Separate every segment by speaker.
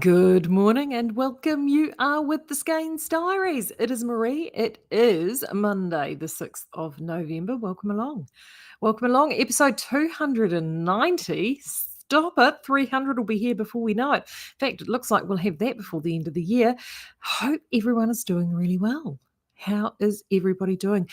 Speaker 1: Good morning and welcome. You are with the Skeinz Diaries. It is Marie. It is Monday, the 6th of November. Welcome along. Welcome along. Episode 290. Stop it. 300 will be here before we know it. In fact, it looks like we'll have that before the end of the year. Hope everyone is doing really well. How is everybody doing?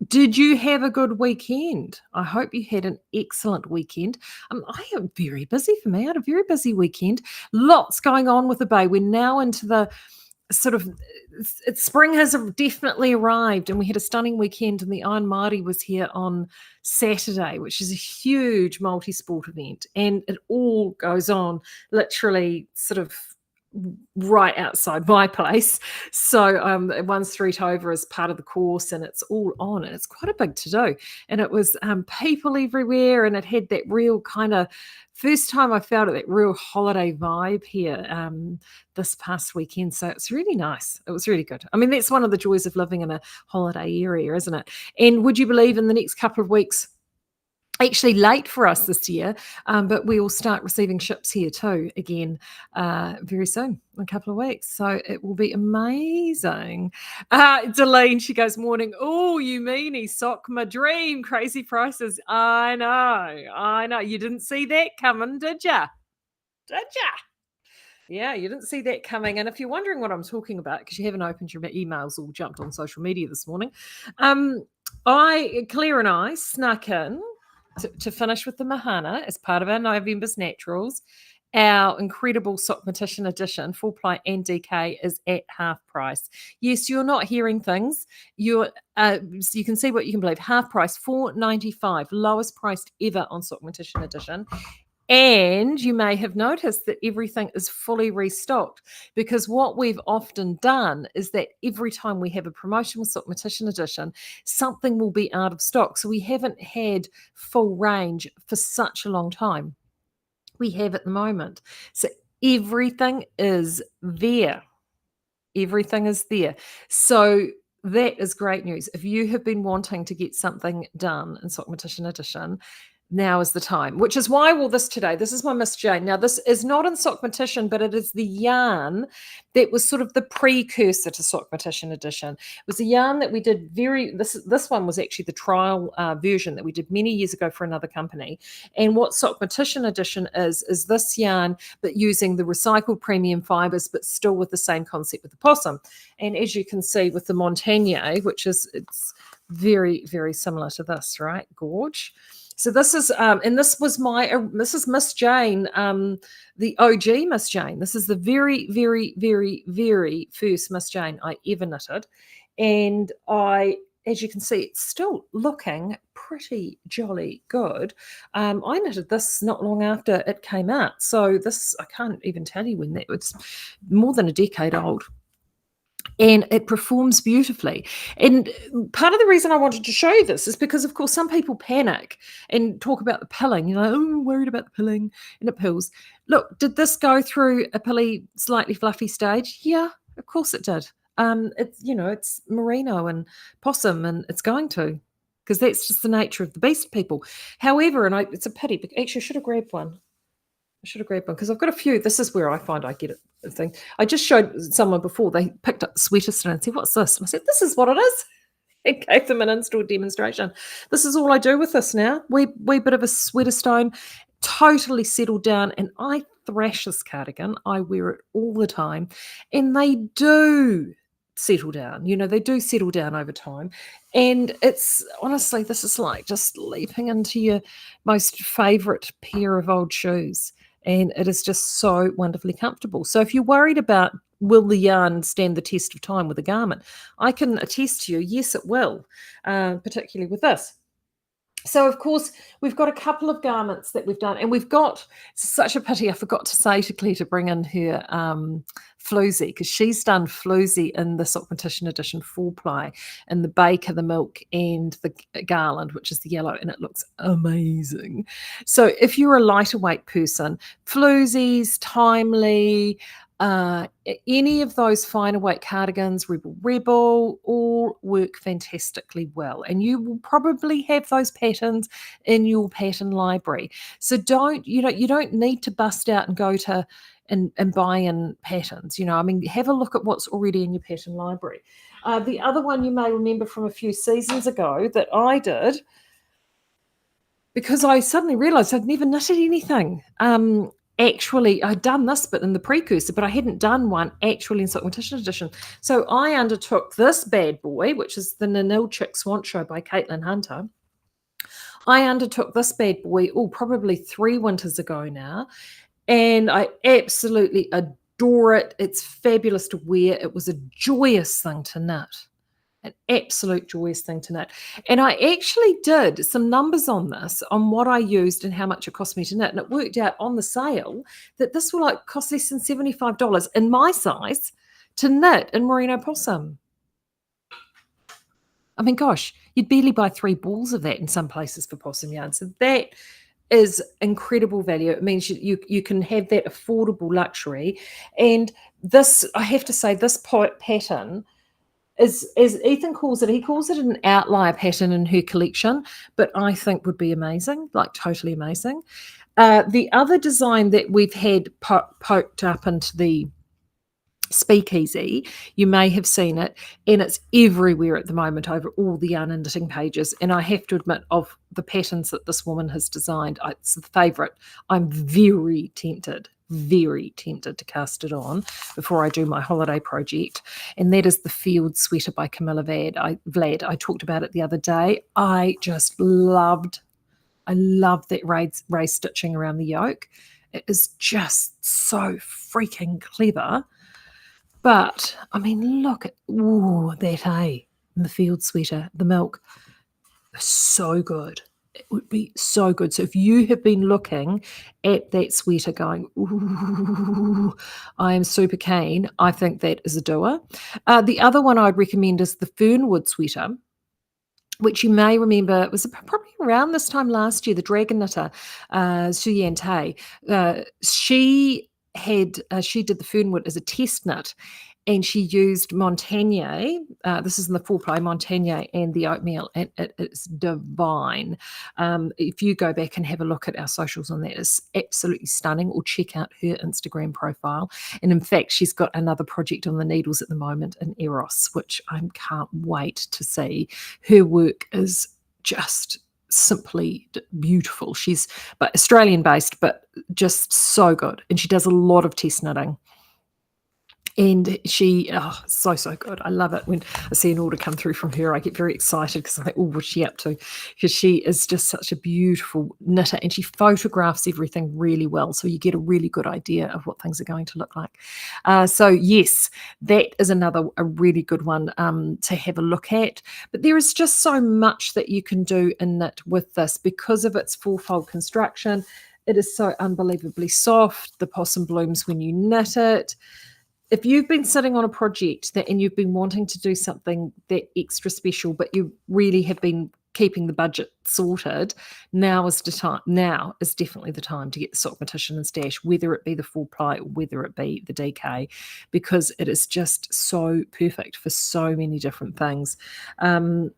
Speaker 1: Did you have a good weekend? I hope you had an excellent weekend. I am very busy for me. I had a very busy weekend. Lots going on with the bay. We're now into the sort of spring has definitely arrived, and we had a stunning weekend. And the Iron Māori was here on Saturday, which is a huge multi-sport event, and it all goes on literally sort of right outside my place. So one street over is part of the course, and it's all on, and it's quite a big to do. And it was people everywhere, and it had that real kind of first time I felt it, that real holiday vibe here this past weekend. So it's really nice. It was really good. I mean, that's one of the joys of living in a holiday area, isn't it? And would you believe in the next couple of weeks, actually late for us this year, but we will start receiving ships here too again very soon, in a couple of weeks. So it will be amazing. Delene, she goes, morning. Oh, you meanie, sock my dream. Crazy prices. I know. You didn't see that coming, did ya? Yeah, you didn't see that coming. And if you're wondering what I'm talking about, because you haven't opened your emails or jumped on social media this morning, Claire and I snuck in to finish with the Mahana as part of our November's Naturals. Our incredible Sockmatician edition, full ply and DK, is at half price. Yes, you're not hearing things. So you can see what you can believe. Half price, $4.95, lowest priced ever on Sockmatician edition. And you may have noticed that everything is fully restocked, because what we've often done is that every time we have a promotion with Sockmatician edition, something will be out of stock. So we haven't had full range for such a long time. We have at the moment. So everything is there. Everything is there. So that is great news. If you have been wanting to get something done in Sockmatician edition, now is the time, which is why this is my Miss Jane. Now, this is not in Sockmatician, but it is the yarn that was sort of the precursor to Sockmatician edition. It was a yarn that we did this one was actually the trial version that we did many years ago for another company. And what Sockmatician edition is this yarn, but using the recycled premium fibers, but still with the same concept with the possum. And as you can see with the Montagne, it's very, very similar to this, right? Gorge. So this is, and this is Miss Jane, the OG Miss Jane. This is the very, very, very, very first Miss Jane I ever knitted. And as you can see, it's still looking pretty jolly good. I knitted this not long after it came out. So this, I can't even tell you when that was, more than a decade old. And it performs beautifully. And part of the reason I wanted to show you this is because, of course, some people panic and talk about the pilling. You're like, oh, I'm worried about the pilling, and it pills. Look, did this go through a pilly, slightly fluffy stage? Yeah, of course it did. It's merino and possum, and it's going to, because that's just the nature of the beast, people. However, it's a pity, but actually I should have grabbed one. Because I've got a few. This is where I find I get it. Thing. I just showed someone before. They picked up the sweater stand and said, "What's this?" And I said, "This is what it is." And gave them an in-store demonstration. This is all I do with this now. Wee bit of a sweater stone, totally settled down, and I thrash this cardigan. I wear it all the time, and they do settle down. They do settle down over time. And it's honestly, this is like just leaping into your most favorite pair of old shoes. And it is just so wonderfully comfortable. So if you're worried about will the yarn stand the test of time with a garment, I can attest to you, yes, it will, particularly with this. So, of course, we've got a couple of garments that we've done, and it's such a pity I forgot to say to Claire to bring in her floozy, because she's done floozy in the Sockmatician edition full ply in the Baker, the milk, and the garland, which is the yellow, and it looks amazing. So if you're a lighter weight person, floozies, timely, any of those finer weight cardigans, Rebel, all work fantastically well. And you will probably have those patterns in your pattern library. So you don't need to bust out and go to and buy in patterns. I mean, have a look at what's already in your pattern library. The other one you may remember from a few seasons ago that I did, because I suddenly realized I'd never knitted anything. Actually, I'd done this bit in the precursor, but I hadn't done one actually in Sockmatician edition. So I undertook this bad boy, which is the Nanilchik Swan Show by Caitlin Hunter. I undertook this bad boy, probably 3 winters ago now, and I absolutely adore it. It's fabulous to wear. It was a joyous thing to knit. An absolute joyous thing to knit. And I actually did some numbers on this, on what I used and how much it cost me to knit. And it worked out on the sale that this will cost less than $75 in my size to knit in merino possum. I mean, gosh, you'd barely buy 3 balls of that in some places for possum yarn. So that is incredible value. It means you can have that affordable luxury. And this, I have to say, this pattern is, as Ethan calls it, he calls it an outlier pattern in her collection, but I think would be amazing, like totally amazing. The other design that we've had poked up into the speakeasy, you may have seen it, and it's everywhere at the moment over all the yarn and knitting pages. And I have to admit, of the patterns that this woman has designed, it's the favourite. I'm very tempted to cast it on before I do my holiday project, and that is the Field Sweater by Camilla Vlad. I talked about it the other day. I loved that raised stitching around the yoke. It is just so freaking clever. But I mean, look at that the Field Sweater, the milk, so good. It would be so good. So if you have been looking at that sweater going, ooh, I am super keen, I think that is a doer. The other one I'd recommend is the Fernwood sweater, which you may remember, it was probably around this time last year, the dragon knitter, Su Yan Tay. She did the Fernwood as a test knit, and she used Montagne. This is in the full play, Montagne and the oatmeal, and it is divine. If you go back and have a look at our socials on that, it's absolutely stunning, or check out her Instagram profile. And in fact, she's got another project on the needles at the moment in Eros, which I can't wait to see. Her work is just simply beautiful. She's Australian based, but just so good. And she does a lot of test knitting. And she, so good. I love it when I see an order come through from her. I get very excited because I think, what's she up to? Because she is just such a beautiful knitter, and she photographs everything really well, so you get a really good idea of what things are going to look like. So yes, that is a really good one to have a look at. But there is just so much that you can do in knit with this because of its four-fold construction. It is so unbelievably soft. The possum blooms when you knit it. If you've been sitting on a project and you've been wanting to do something that extra special, but you really have been keeping the budget sorted, now is definitely the time to get the Sockmatician and stash, whether it be the full ply or whether it be the DK, because it is just so perfect for so many different things. I'm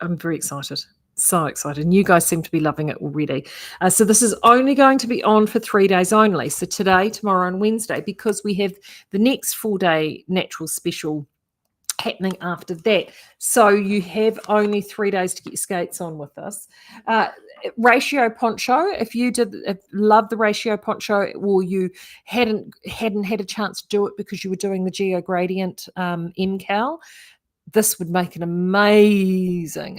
Speaker 1: very excited. So excited. And you guys seem to be loving it already. So this is only going to be on for 3 days only. So today, tomorrow, and Wednesday, because we have the next 4-day natural special happening after that. So you have only 3 days to get your skates on with this. Ratio poncho, if you love the ratio poncho, or you hadn't had a chance to do it because you were doing the Geo Gradient MCAL, this would make an amazing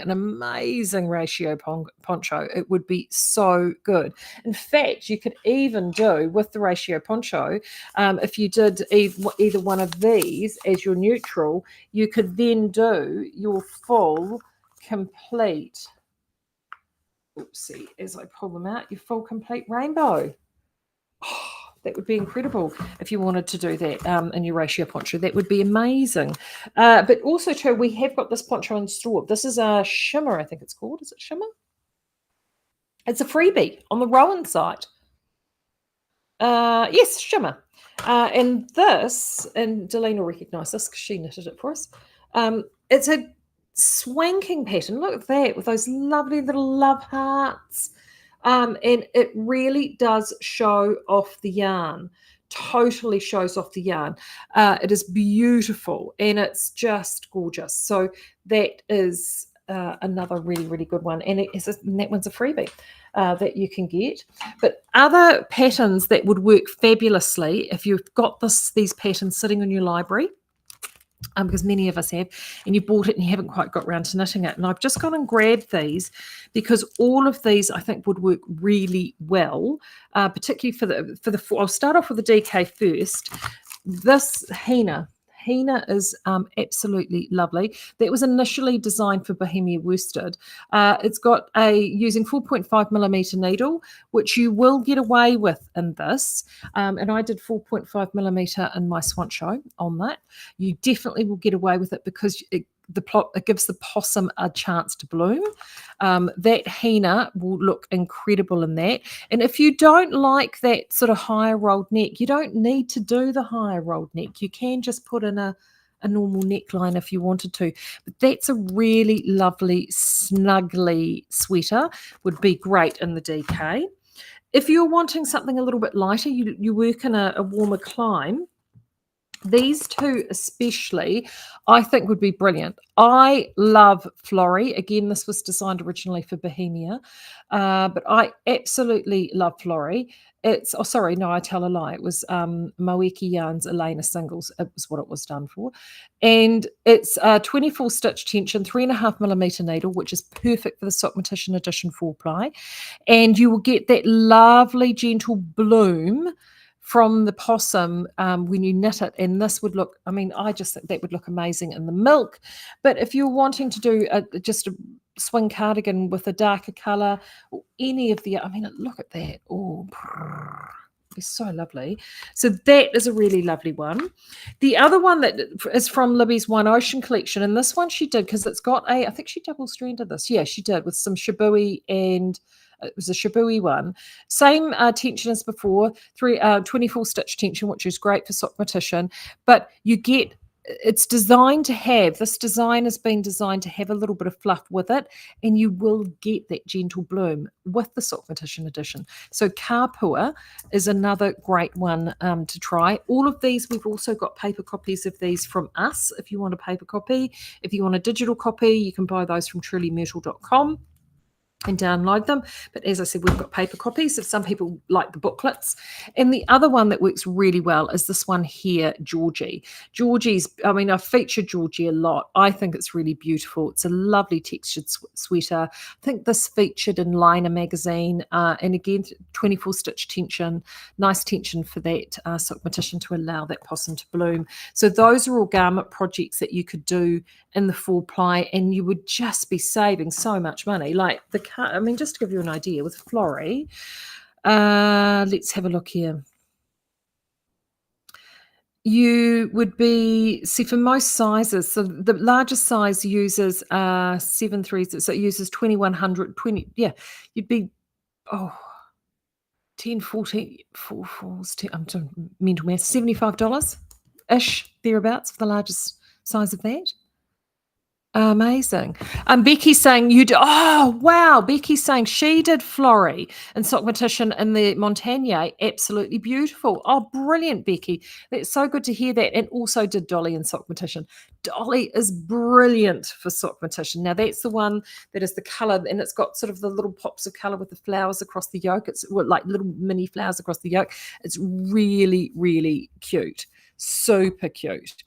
Speaker 1: ratio poncho. It would be so good. In fact, you could even do with the ratio poncho, if you did either one of these as your neutral, you could then do your full complete, as I pull them out, your full complete rainbow. Oh, that would be incredible if you wanted to do that in your ratio poncho. That would be amazing. But also, too, we have got this poncho in store. This is a shimmer, I think it's called. Is it shimmer? It's a freebie on the Rowan site. Yes, shimmer. And this, and Delene will recognise this because she knitted it for us. It's a swanking pattern. Look at that with those lovely little love hearts. And it really does show off the yarn. Totally shows off the yarn. It is beautiful and it's just gorgeous. So that is another really, really good one. And and that one's a freebie that you can get. But other patterns that would work fabulously if you've got these patterns sitting in your library, because many of us have, and you bought it and you haven't quite got around to knitting it. And I've just gone and grabbed these because all of these I think would work really well, particularly for the. I'll start off with the DK first. This Hina is absolutely lovely. That was initially designed for Bohemia worsted. It's got using 4.5 millimeter needle, which you will get away with in this. And I did 4.5 millimeter in my Swancho on that. You definitely will get away with it because it gives the possum a chance to bloom. That Hina will look incredible in that. And if you don't like that sort of higher rolled neck, you don't need to do the higher rolled neck. You can just put in a normal neckline if you wanted to. But that's a really lovely, snuggly sweater. Would be great in the DK. If you're wanting something a little bit lighter, you work in a warmer clime, these two especially, I think would be brilliant. I love Flory. Again, this was designed originally for Bohemia, but I absolutely love Flory. I tell a lie. It was Moeki Yarns Elena Singles. It was what it was done for. And it's 24 stitch tension, 3.5 millimeter needle, which is perfect for the Sockmatician edition 4-ply. And you will get that lovely gentle bloom from the possum when you knit it, and this would look, I just think that would look amazing in the milk. But if you're wanting to do just a swing cardigan with a darker color, or any of the, look at that. Oh, it's so lovely. So that is a really lovely one. The other one that is from Libby's One Ocean collection, and this one she did because it's got I think she double stranded this. Yeah, she did, with some Shibui, and it was a Shibui one. Same tension as before, 24 stitch tension, which is great for Sockmatician, but you get, it's designed to have, this design has been designed to have a little bit of fluff with it, and you will get that gentle bloom with the Sockmatician edition. So Kapua is another great one to try. All of these, we've also got paper copies of these from us if you want a paper copy. If you want a digital copy, you can buy those from trulymyrtle.com and download them. But as I said, we've got paper copies if some people like the booklets. And the other one that works really well is this one here, Georgie. I've featured Georgie a lot. I think it's really beautiful. It's a lovely textured sweater. I think this featured in Liner magazine. And again, 24 stitch tension, nice tension for that Sockmatician to allow that possum to bloom. So those are all garment projects that you could do in the 4-ply, and you would just be saving so much money. Like just to give you an idea, with Flory, let's have a look here. You would be, for most sizes, so the largest size uses 7 threes, so it uses 2100, you'd be 10, 14, 4 fours, 10, I'm doing mental math, $75-ish, thereabouts, for the largest size of that. Amazing. Becky's saying Becky's saying she did Flory and Sockmatician in the Montagne. Absolutely beautiful. Oh, brilliant, Becky. That's so good to hear that. And also did Dolly and Sockmatician. Dolly is brilliant for Sockmatician. Now, that's the one that is the colour, and it's got sort of the little pops of colour with the flowers across the yoke. It's like little mini flowers across the yoke. It's really, really cute. Super cute.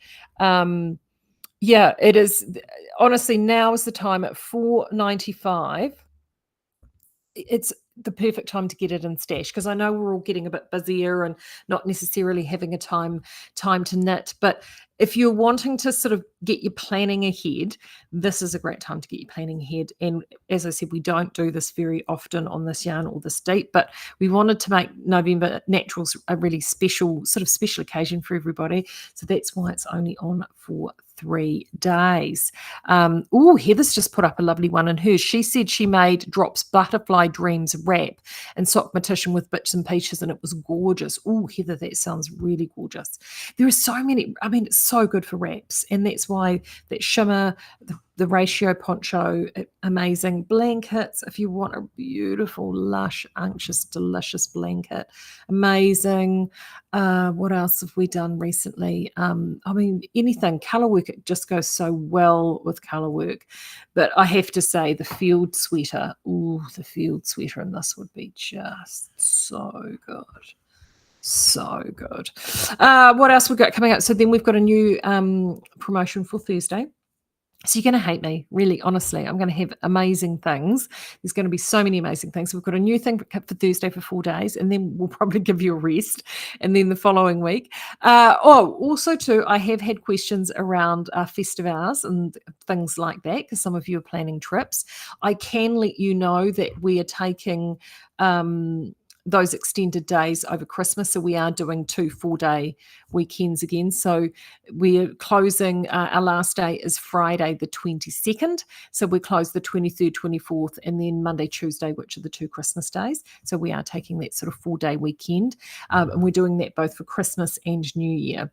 Speaker 1: Yeah, it is. Honestly, now is the time at $4.95. It's the perfect time to get it in stash, because I know we're all getting a bit busier and not necessarily having a time to knit. But if you're wanting to sort of get your planning ahead, this is a great time to get your planning ahead. And as I said, we don't do this very often on this yarn or this date, but we wanted to make November Naturals a really special occasion for everybody. So that's why it's only on for 3 days. Heather's just put up a lovely one in hers. She said she made Drops Butterfly Dreams wrap and Sockmatician with bits and pieces, and it was gorgeous. Heather, that sounds really gorgeous. There are so many, it's so good for wraps, and that's why that shimmer, the ratio poncho, amazing. Blankets, if you want a beautiful, lush, unctuous, delicious blanket, amazing. What else have we done recently? I mean, anything. Colour work, it just goes so well with colour work. But I have to say, the field sweater, the field sweater in this would be just so good. So good. What else we've got coming up? So then we've got a new promotion for Thursday. So you're going to hate me, really, honestly. I'm going to have amazing things. There's going to be so many amazing things. We've got a new thing for Thursday for 4 days, and then we'll probably give you a rest, and then the following week. Also too, I have had questions around festive hours and things like that, because some of you are planning trips. I can let you know that we are taking those extended days over Christmas. So we are doing 2 4-day weekends again. So we're closing, our last day is Friday the 22nd. So we close the 23rd, 24th, and then Monday, Tuesday, which are the 2 Christmas days. So we are taking that sort of 4-day weekend. And we're doing that both for Christmas and New Year.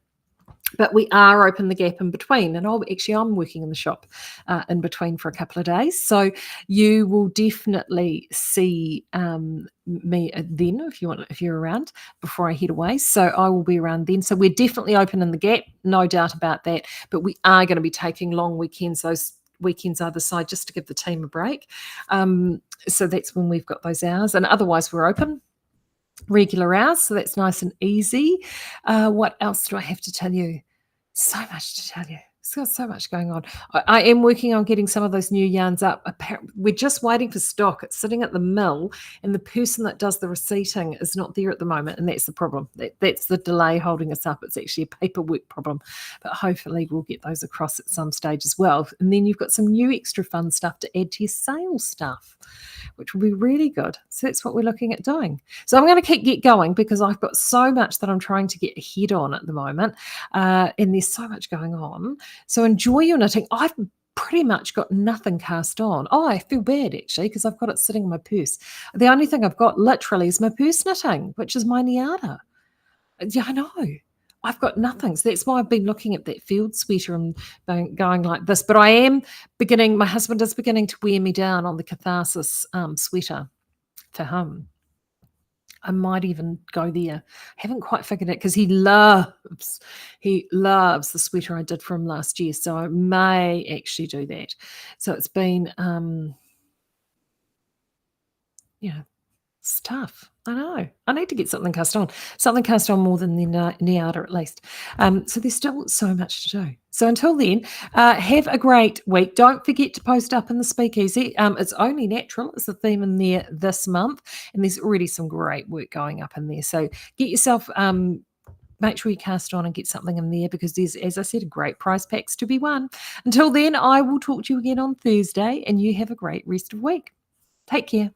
Speaker 1: But we are open the gap in between, and I'm working in the shop in between for a couple of days, so you will definitely see me then if you're around before I head away. So I will be around then. So we're definitely open in the gap, no doubt about that. But we are going to be taking long weekends, those weekends either side, just to give the team a break. So that's when we've got those hours, and otherwise we're open regular hours, so that's nice and easy. What else do I have to tell you? So much to tell you. It's got so much going on. I am working on getting some of those new yarns up. We're just waiting for stock. It's sitting at the mill, and the person that does the receipting is not there at the moment, and that's the problem. That's the delay holding us up. It's actually a paperwork problem, but hopefully we'll get those across at some stage as well. And then you've got some new extra fun stuff to add to your sales stuff, which will be really good. So that's what we're looking at doing. So I'm going to get going, because I've got so much that I'm trying to get ahead on at the moment, and there's so much going on. So enjoy your knitting. I've pretty much got nothing cast on. Oh, I feel bad actually, because I've got it sitting in my purse. The only thing I've got literally is my purse knitting, which is my Niata. Yeah, I know. I've got nothing. So that's why I've been looking at that field sweater and going like this. But I am beginning, my husband is beginning to wear me down on the Catharsis sweater for him. I might even go there. Haven't quite figured it, because he loves the sweater I did for him last year. So I may actually do that. So it's been, it's tough. I know. I need to get something cast on more than the Niata at least. So there's still so much to do. So until then, have a great week. Don't forget to post up in the speakeasy. It's only natural is the theme in there this month, and there's already some great work going up in there. So get yourself, make sure you cast on and get something in there, because there's, as I said, great prize packs to be won. Until then, I will talk to you again on Thursday, and you have a great rest of week. Take care.